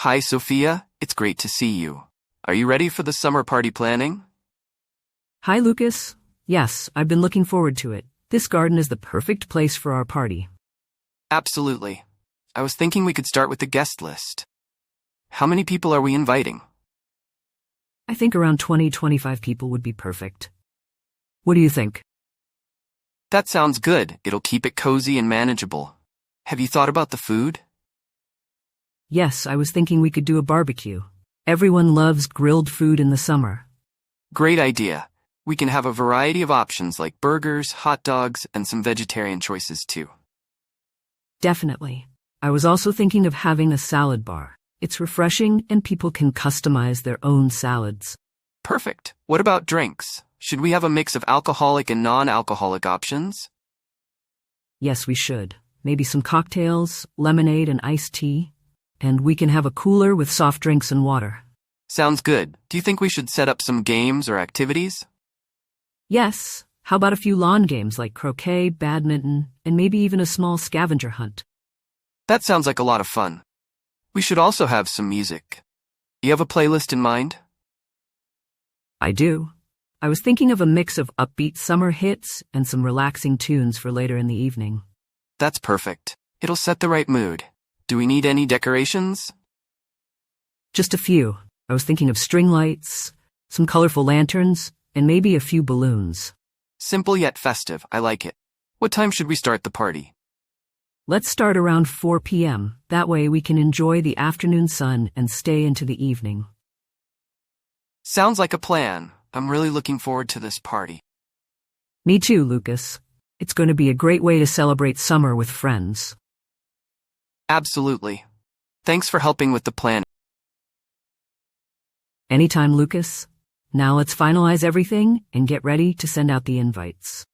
Hi, Sophia. It's great to see you. Are you ready for the summer party planning? Hi, Lucas. Yes, I've been looking forward to it. This garden is the perfect place for our party. Absolutely. I was thinking we could start with the guest list. How many people are we inviting? I think around 20-25 people would be perfect. What do you think? That sounds good. It'll keep it cozy and manageable. Have you thought about the food? Yes, I was thinking we could do a barbecue. Everyone loves grilled food in the summer. Great idea. We can have a variety of options like burgers, hot dogs, and some vegetarian choices too. Definitely. I was also thinking of having a salad bar. It's refreshing and people can customize their own salads. Perfect. What about drinks? Should we have a mix of alcoholic and non-alcoholic options? Yes, we should. Maybe some cocktails, lemonade and iced tea. And we can have a cooler with soft drinks and water. Sounds good. Do you think we should set up some games or activities? Yes. How about a few lawn games like croquet, badminton, and maybe even a small scavenger hunt? That sounds like a lot of fun. We should also have some music. You have a playlist in mind? I do. I was thinking of a mix of upbeat summer hits and some relaxing tunes for later in the evening. That's perfect. It'll set the right mood. Do we need any decorations? Just a few. I was thinking of string lights, some colorful lanterns, and maybe a few balloons. Simple yet festive. I like it. What time should we start the party? Let's start around 4 p.m. That way we can enjoy the afternoon sun and stay into the evening. Sounds like a plan. I'm really looking forward to this party. Me too, Lucas. It's going to be a great way to celebrate summer with friends. Absolutely. Thanks for helping with the plan. Anytime, Lucas. Now let's finalize everything and get ready to send out the invites.